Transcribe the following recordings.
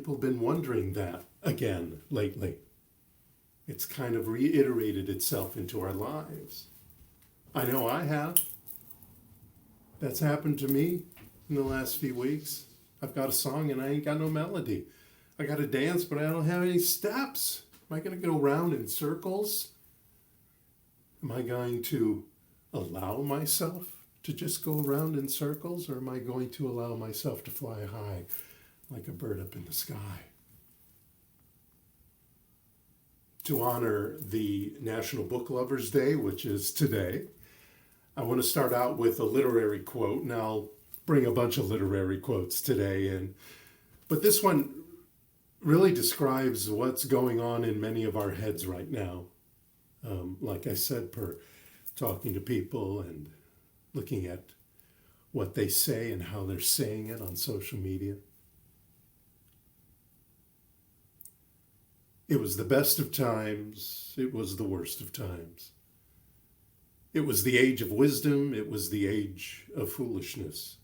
people been wondering that again lately? It's kind of reiterated itself into our lives. I know I have. That's happened to me in the last few weeks. I've got a song and I ain't got no melody. I got to dance, but I don't have any steps. Am I going to go around in circles? Am I going to allow myself to just go around in circles, or am I going to allow myself to fly high like a bird up in the sky? To honor the National Book Lovers Day, which is today, I want to start out with a literary quote, and I'll bring a bunch of literary quotes today. But this one really describes what's going on in many of our heads right now. Like I said, per talking to people and looking at what they say and how they're saying it on social media. It was the best of times. It was the worst of times. It was the age of wisdom. It was the age of foolishness.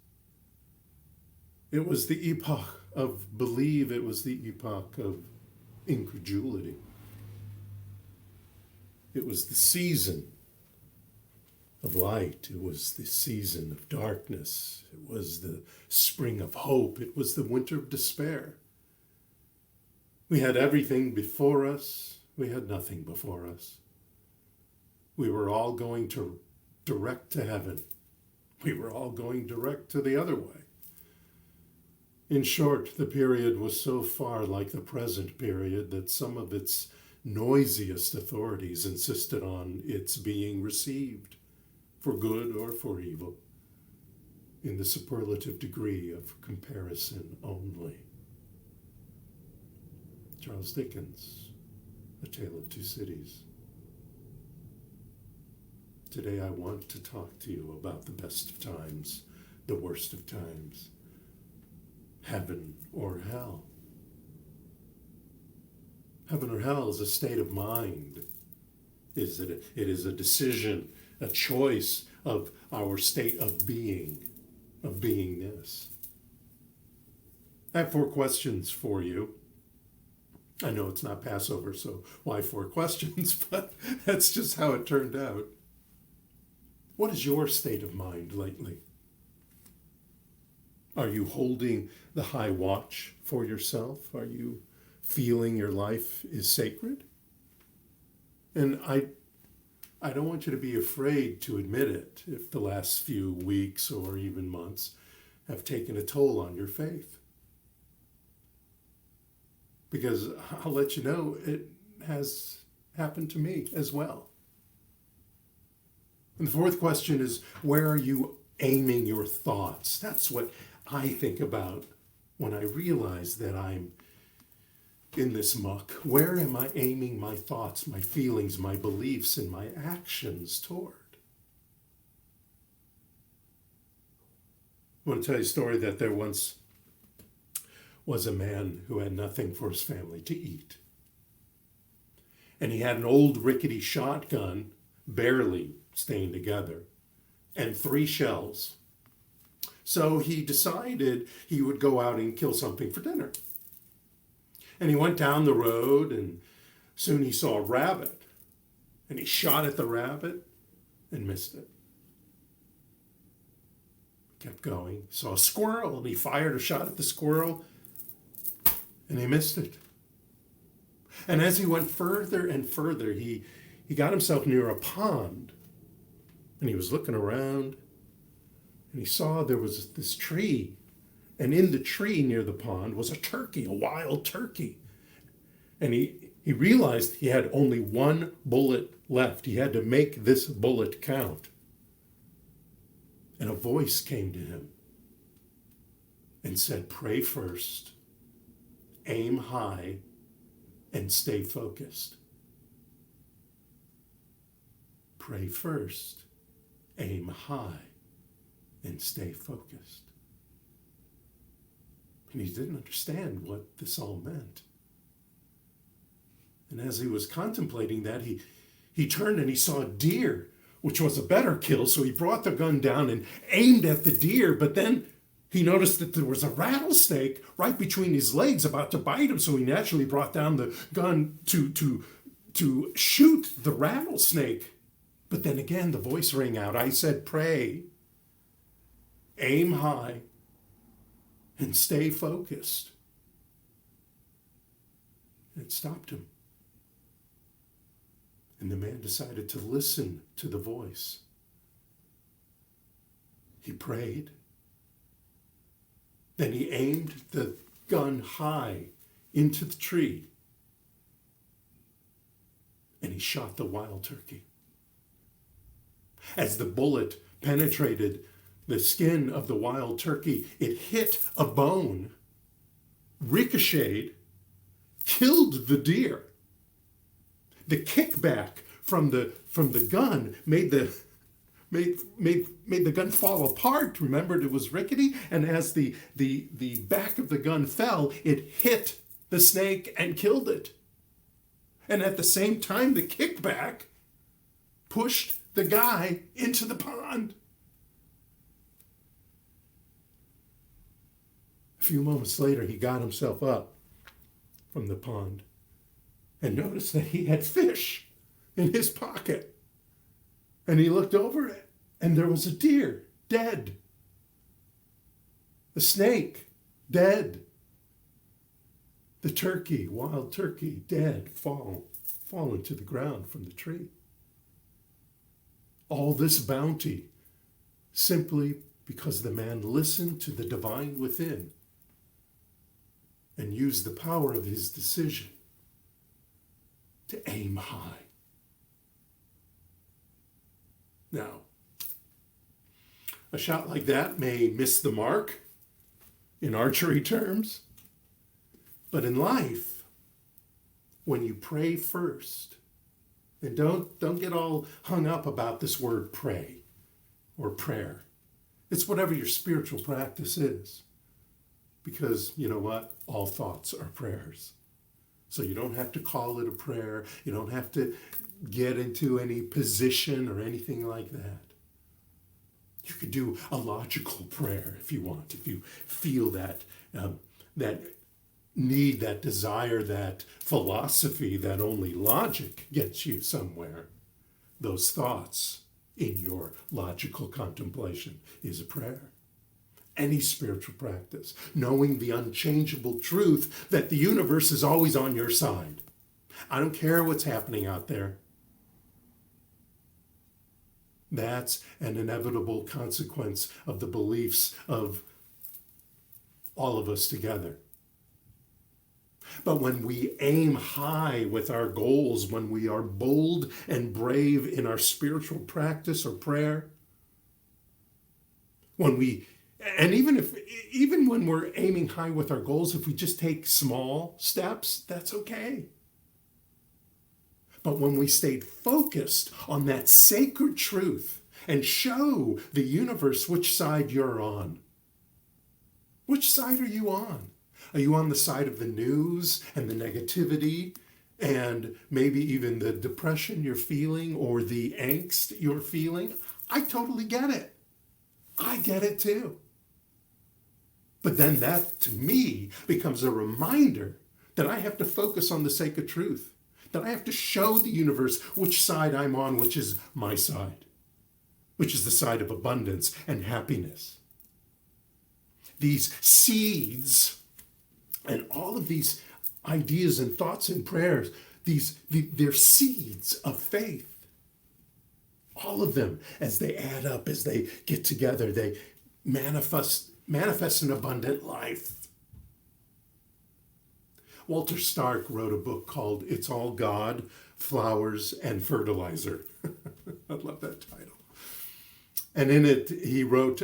It was the epoch of believe. It was the epoch of incredulity. It was the season of light. It was the season of darkness. It was the spring of hope. It was the winter of despair. We had everything before us. We had nothing before us. We were all going direct to heaven. We were all going direct to the other way. In short, the period was so far like the present period that some of its noisiest authorities insisted on its being received, for good or for evil, in the superlative degree of comparison only. Charles Dickens, A Tale of Two Cities. Today I want to talk to you about the best of times, the worst of times, heaven or hell. Heaven or hell is a state of mind. It is a decision, a choice of our state of being, of beingness. I have 4 questions for you. I know it's not Passover, so why 4 questions? But that's just how it turned out. What is your state of mind lately? Are you holding the high watch for yourself? Are you feeling your life is sacred? And I don't want you to be afraid to admit it if the last few weeks or even months have taken a toll on your faith. Because I'll let you know, it has happened to me as well. And the 4th question is, where are you aiming your thoughts? That's what I think about when I realize that I'm in this muck. Where am I aiming my thoughts, my feelings, my beliefs, and my actions toward? I want to tell you a story that there once was a man who had nothing for his family to eat. And he had an old rickety shotgun, barely staying together, and 3 shells. So he decided he would go out and kill something for dinner. And he went down the road, and soon he saw a rabbit. And he shot at the rabbit and missed it. Kept going. Saw a squirrel, and he fired a shot at the squirrel, and he missed it. And as he went further and further, he got himself near a pond. And he was looking around, and he saw there was this tree. And in the tree near the pond was a turkey, a wild turkey. And he realized he had only 1 bullet left. He had to make this bullet count. And a voice came to him and said, pray first, aim high, and stay focused. Pray first, aim high, and stay focused. And he didn't understand what this all meant. And as he was contemplating that, he turned and he saw a deer, which was a better kill. So he brought the gun down and aimed at the deer, but then He noticed that there was a rattlesnake right between his legs about to bite him, so he naturally brought down the gun to shoot the rattlesnake. But then again, the voice rang out. I said, pray, aim high, and stay focused. It stopped him. And the man decided to listen to the voice. He prayed. Then he aimed the gun high into the tree. And he shot the wild turkey. As the bullet penetrated the skin of the wild turkey, it hit a bone, ricocheted, killed the deer. The kickback from the gun made the gun fall apart. Remember, it was rickety, and as the back of the gun fell, it hit the snake and killed it. And at the same time, the kickback pushed the guy into the pond. A few moments later, he got himself up from the pond and noticed that he had fish in his pocket. And he looked over it, and there was a deer, dead. A snake, dead. The turkey, wild turkey, dead, fallen to the ground from the tree. All this bounty simply because the man listened to the divine within and used the power of his decision to aim high. Now, a shot like that may miss the mark in archery terms, but in life, when you pray first, and don't get all hung up about this word pray or prayer. It's whatever your spiritual practice is. Because you know what? All thoughts are prayers. So you don't have to call it a prayer. You don't have to get into any position or anything like that. You could do a logical prayer if you want, if you feel that need, that desire, that philosophy that only logic gets you somewhere. Those thoughts in your logical contemplation is a prayer. Any spiritual practice, knowing the unchangeable truth that the universe is always on your side. I don't care what's happening out there. That's an inevitable consequence of the beliefs of all of us together. But when we aim high with our goals, when we are bold and brave in our spiritual practice or prayer, even when we're aiming high with our goals, if we just take small steps, that's okay. But when we stayed focused on that sacred truth and show the universe which side you're on, which side are you on? Are you on the side of the news and the negativity and maybe even the depression you're feeling or the angst you're feeling? I totally get it. I get it too. But then that, to me, becomes a reminder that I have to focus on the sacred truth, that I have to show the universe which side I'm on, which is my side, which is the side of abundance and happiness. These seeds and all of these ideas and thoughts and prayers, they're seeds of faith. All of them, as they add up, as they get together, they manifest an abundant life. Walter Stark wrote a book called It's All God, Flowers, and Fertilizer. I love that title. And in it, he wrote,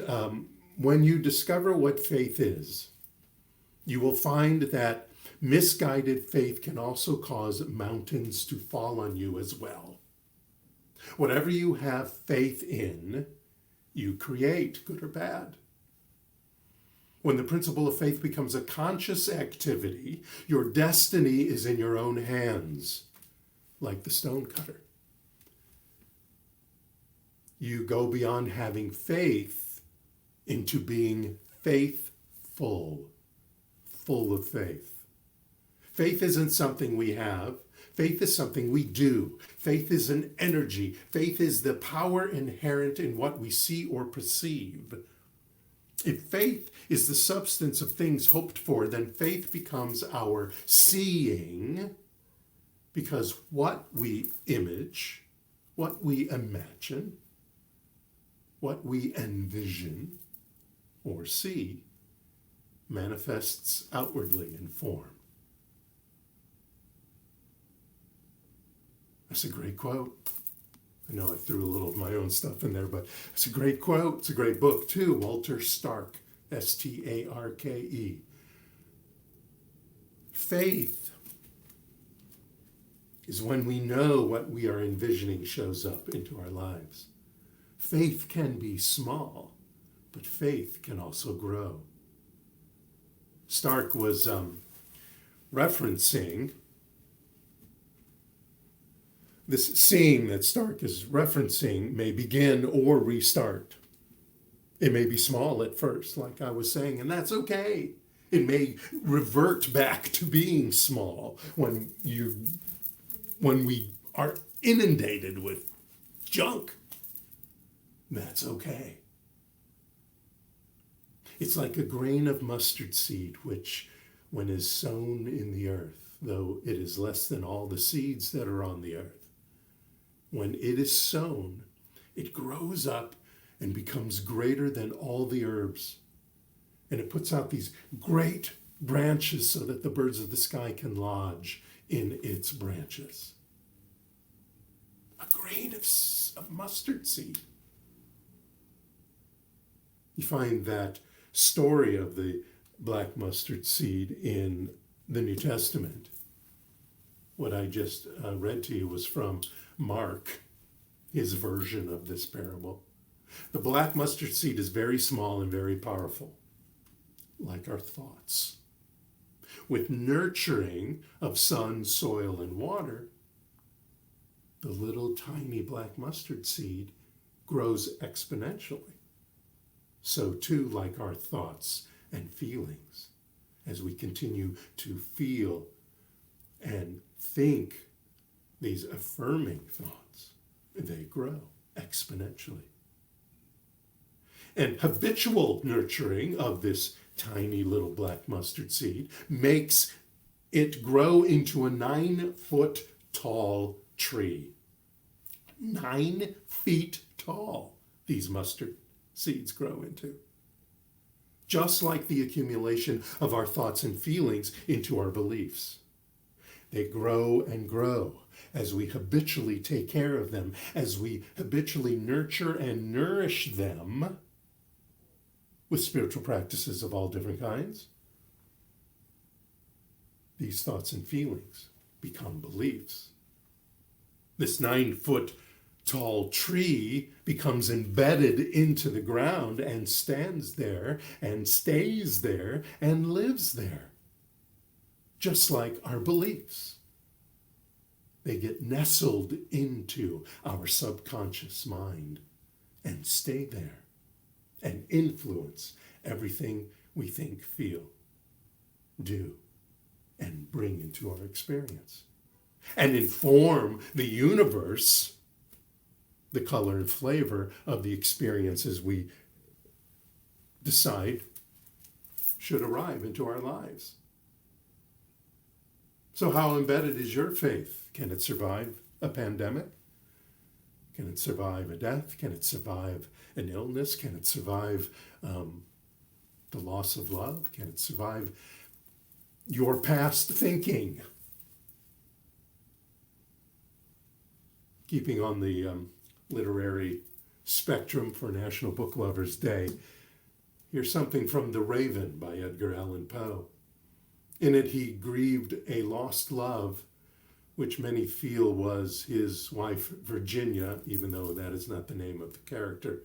when you discover what faith is, you will find that misguided faith can also cause mountains to fall on you as well. Whatever you have faith in, you create, good or bad. When the principle of faith becomes a conscious activity, your destiny is in your own hands, like the stonecutter. You go beyond having faith into being faithful, full of faith. Faith isn't something we have. Faith is something we do. Faith is an energy. Faith is the power inherent in what we see or perceive. If faith is the substance of things hoped for, then faith becomes our seeing, because what we image, what we imagine, what we envision or see manifests outwardly in form. That's a great quote. I know I threw a little of my own stuff in there, but it's a great quote. It's a great book, too. Walter Starke, Starke. Faith is when we know what we are envisioning shows up into our lives. Faith can be small, but faith can also grow. Starke was referencing this seeing that Starke is referencing may begin or restart. It may be small at first, like I was saying, and that's okay. It may revert back to being small when we are inundated with junk. That's okay. It's like a grain of mustard seed, which, when is sown in the earth, though it is less than all the seeds that are on the earth, when it is sown, it grows up and becomes greater than all the herbs. And it puts out these great branches so that the birds of the sky can lodge in its branches. A grain of mustard seed. You find that story of the black mustard seed in the New Testament. What I just read to you was from Mark, his version of this parable. The black mustard seed is very small and very powerful, like our thoughts. With nurturing of sun, soil, and water, the little tiny black mustard seed grows exponentially. So too, like our thoughts and feelings, as we continue to feel and think these affirming thoughts, they grow exponentially. And habitual nurturing of this tiny little black mustard seed makes it grow into a 9-foot tall tree. 9 feet tall, these mustard seeds grow into. Just like the accumulation of our thoughts and feelings into our beliefs. They grow and grow as we habitually take care of them, as we habitually nurture and nourish them with spiritual practices of all different kinds. These thoughts and feelings become beliefs. This 9-foot tall tree becomes embedded into the ground and stands there and stays there and lives there. Just like our beliefs. They get nestled into our subconscious mind and stay there and influence everything we think, feel, do, and bring into our experience. And inform the universe, the color and flavor of the experiences we decide should arrive into our lives. So how embedded is your faith? Can it survive a pandemic? Can it survive a death? Can it survive an illness? Can it survive the loss of love? Can it survive your past thinking? Keeping on the literary spectrum for National Book Lovers Day, here's something from The Raven by Edgar Allan Poe. In it, he grieved a lost love, which many feel was his wife Virginia, even though that is not the name of the character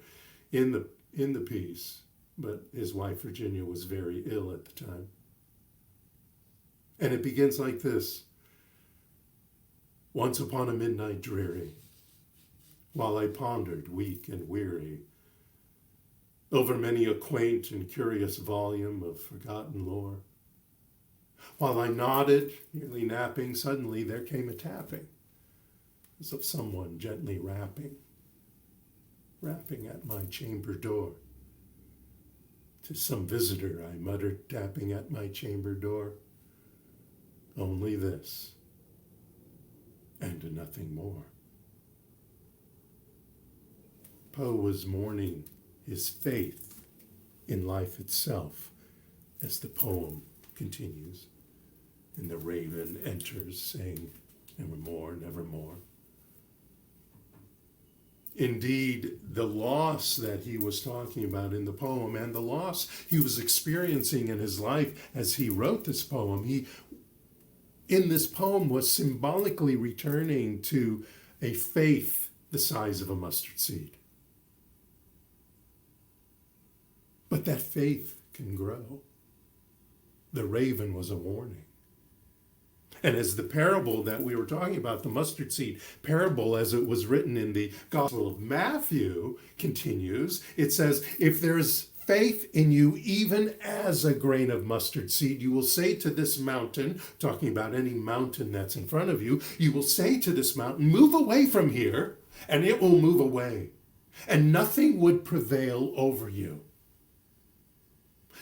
in the piece. But his wife Virginia was very ill at the time. And it begins like this. Once upon a midnight dreary, while I pondered, weak and weary, over many a quaint and curious volume of forgotten lore. While I nodded, nearly napping, suddenly there came a tapping, as of someone gently rapping at my chamber door. To some visitor, I muttered, tapping at my chamber door. Only this, and nothing more. Poe was mourning his faith in life itself as the poem continues, and the raven enters saying, nevermore, nevermore. Indeed, the loss that he was talking about in the poem and the loss he was experiencing in his life as he wrote this poem, he, in this poem, was symbolically returning to a faith the size of a mustard seed. But that faith can grow. The raven was a warning. And as the parable that we were talking about, the mustard seed parable, as it was written in the Gospel of Matthew, continues, it says, if there's faith in you, even as a grain of mustard seed, you will say to this mountain, talking about any mountain that's in front of you, you will say to this mountain, move away from here, and it will move away, and nothing would prevail over you.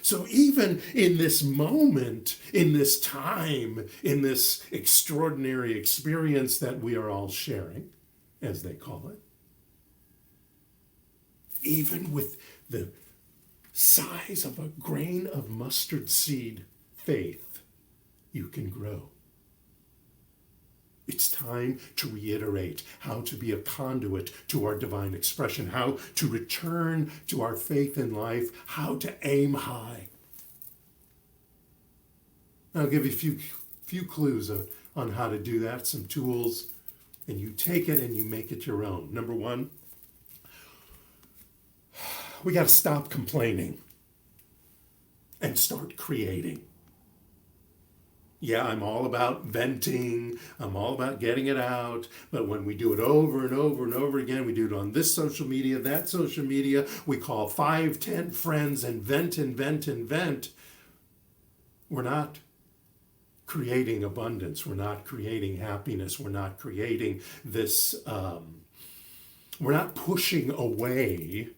So even in this moment, in this time, in this extraordinary experience that we are all sharing, as they call it, even with the size of a grain of mustard seed faith, you can grow. It's time to reiterate how to be a conduit to our divine expression, how to return to our faith in life, how to aim high. I'll give you a few clues on how to do that, some tools, and you take it and you make it your own. Number one, we got to stop complaining and start creating. Yeah, I'm all about venting. I'm all about getting it out. But when we do it over and over and over again, we do it on this social media, that social media, we call 5, 10 friends and vent and vent and vent. We're not creating abundance. We're not creating happiness. We're not creating this, we're not pushing away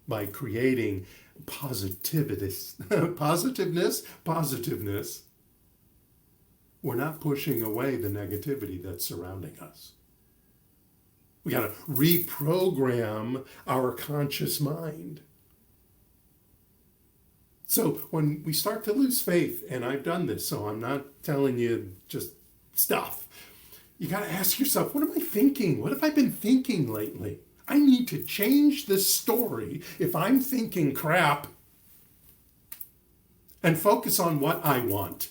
by creating positiveness. We're not pushing away the negativity that's surrounding us. We got to reprogram our conscious mind. So when we start to lose faith, and I've done this, so I'm not telling you just stuff. You got to ask yourself, what am I thinking? What have I been thinking lately? I need to change this story if I'm thinking crap and focus on what I want.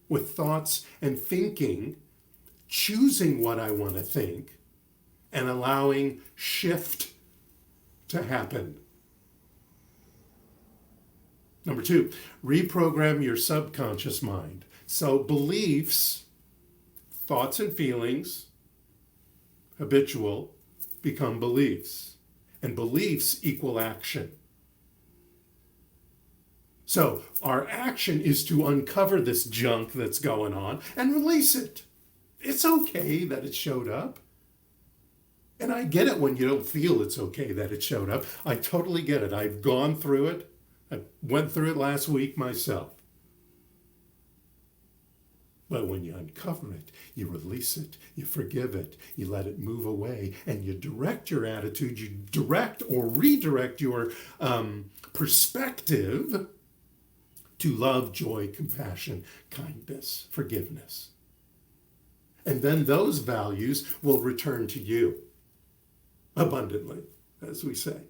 With thoughts and thinking, choosing what I want to think, and allowing shift to happen. Number 2, reprogram your subconscious mind. So beliefs, thoughts and feelings, habitual, become beliefs. And beliefs equal action. So our action is to uncover this junk that's going on and release it. It's okay that it showed up. And I get it when you don't feel it's okay that it showed up. I totally get it. I've gone through it. I went through it last week myself. But when you uncover it, you release it, you forgive it, you let it move away, and you direct your attitude, you direct or redirect your perspective to love, joy, compassion, kindness, forgiveness. And then those values will return to you abundantly, as we say.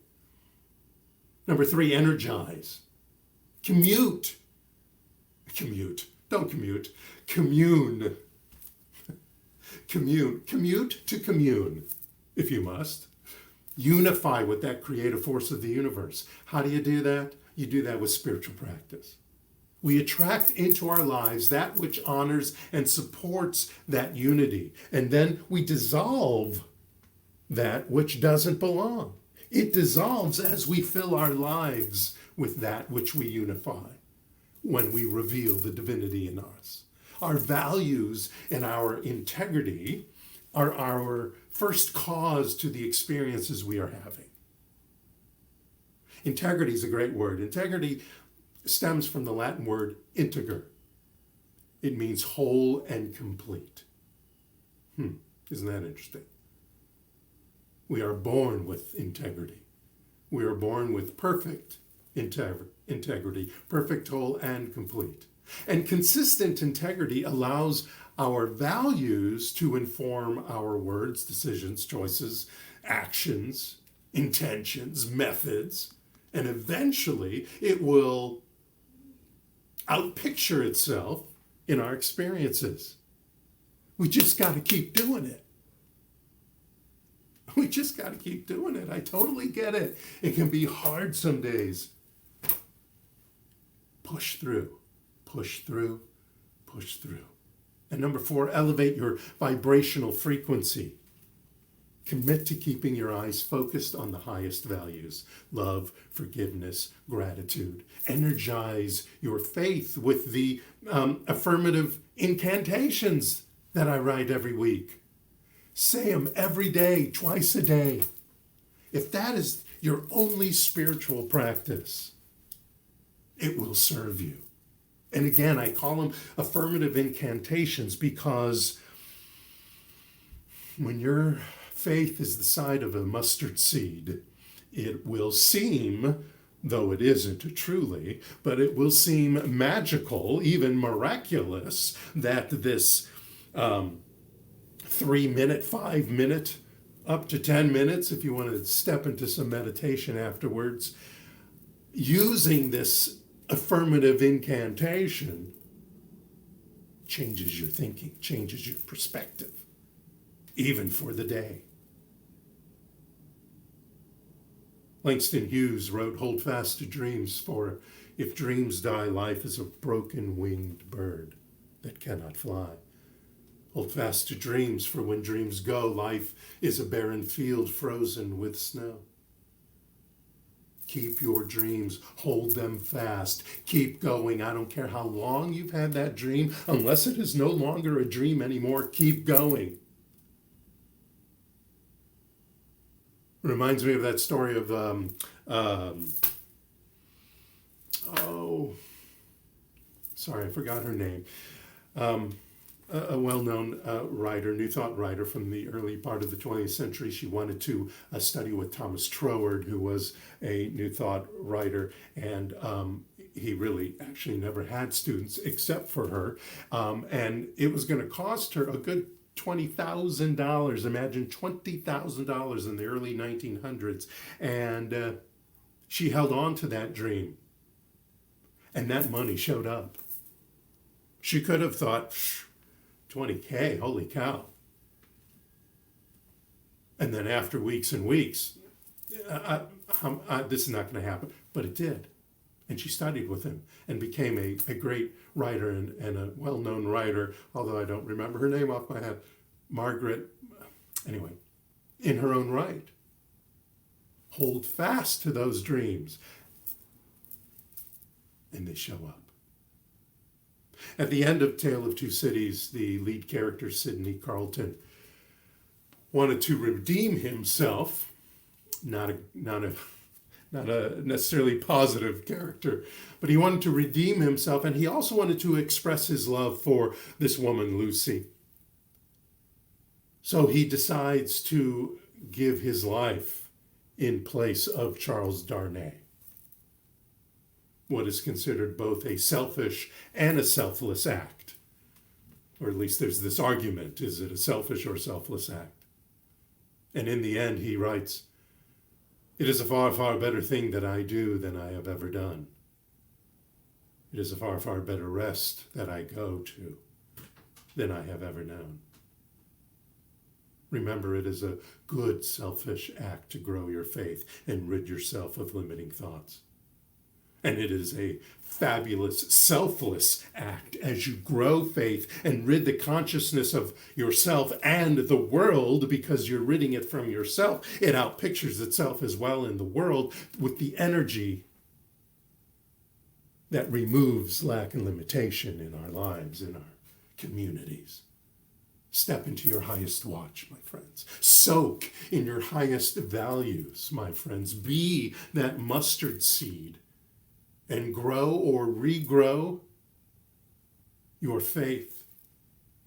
Number 3, energize. Commute. Don't commute. Commune. Commute to commune, if you must. Unify with that creative force of the universe. How do you do that? You do that with spiritual practice. We attract into our lives that which honors and supports that unity. And then we dissolve that which doesn't belong. It dissolves as we fill our lives with that which we unify when we reveal the divinity in us. Our values and our integrity are our first cause to the experiences we are having. Integrity is a great word. Integrity stems from the Latin word integer. It means whole and complete. Isn't that interesting? We are born with integrity. We are born with perfect integrity, perfect, whole, and complete. And consistent integrity allows our values to inform our words, decisions, choices, actions, intentions, methods, and eventually it will outpicture itself in our experiences. We just got to keep doing it. We just got to keep doing it. I totally get it. It can be hard some days. Push through, push through, push through. And number 4, elevate your vibrational frequency. Commit to keeping your eyes focused on the highest values: love, forgiveness, gratitude. Energize your faith with the affirmative incantations that I write every week. Say them every day, twice a day. If that is your only spiritual practice, it will serve you. And again, I call them affirmative incantations because when your faith is the size of a mustard seed, it will seem, though it isn't truly, but it will seem magical, even miraculous, that this 3-minute, 5-minute, up to 10 minutes, if you want to step into some meditation afterwards, using this affirmative incantation changes your thinking, changes your perspective, even for the day. Langston Hughes wrote, "Hold fast to dreams, for if dreams die, life is a broken winged bird that cannot fly. Hold fast to dreams, for when dreams go, life is a barren field frozen with snow." Keep your dreams, hold them fast, keep going. I don't care how long you've had that dream, unless it is no longer a dream anymore, keep going. Reminds me of that story of, I forgot her name. A well-known writer, New Thought writer from the early part of the 20th century. She wanted to study with Thomas Troward, who was a New Thought writer, and he really actually never had students except for her. And it was going to cost her a good $20,000. Imagine $20,000 in the early 1900s. And she held on to that dream. And that money showed up. She could have thought, 20K, holy cow. And then after weeks and weeks, this is not going to happen. But it did. And she studied with him and became a great writer and a well-known writer, although I don't remember her name off my head, Margaret, anyway, in her own right. Hold fast to those dreams. And they show up. At the end of Tale of Two Cities, the lead character, Sidney Carleton, wanted to redeem himself, not a necessarily positive character, but he wanted to redeem himself, and he also wanted to express his love for this woman, Lucy. So he decides to give his life in place of Charles Darnay, what is considered both a selfish and a selfless act. Or at least there's this argument, is it a selfish or selfless act? And in the end, he writes, "It is a far, far better thing that I do than I have ever done. It is a far, far better rest that I go to than I have ever known." Remember, it is a good, selfish act to grow your faith and rid yourself of limiting thoughts. And it is a fabulous, selfless act as you grow faith and rid the consciousness of yourself and the world, because you're ridding it from yourself. It outpictures itself as well in the world with the energy that removes lack and limitation in our lives, in our communities. Step into your highest watch, my friends. Soak in your highest values, my friends. Be that mustard seed and grow or regrow your faith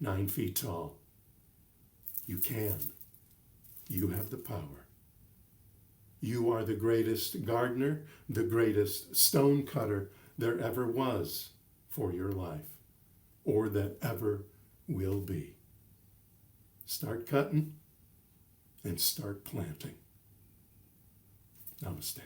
9 feet tall. You can. You have the power. You are the greatest gardener, the greatest stone cutter there ever was for your life, or that ever will be. Start cutting and start planting. Namaste.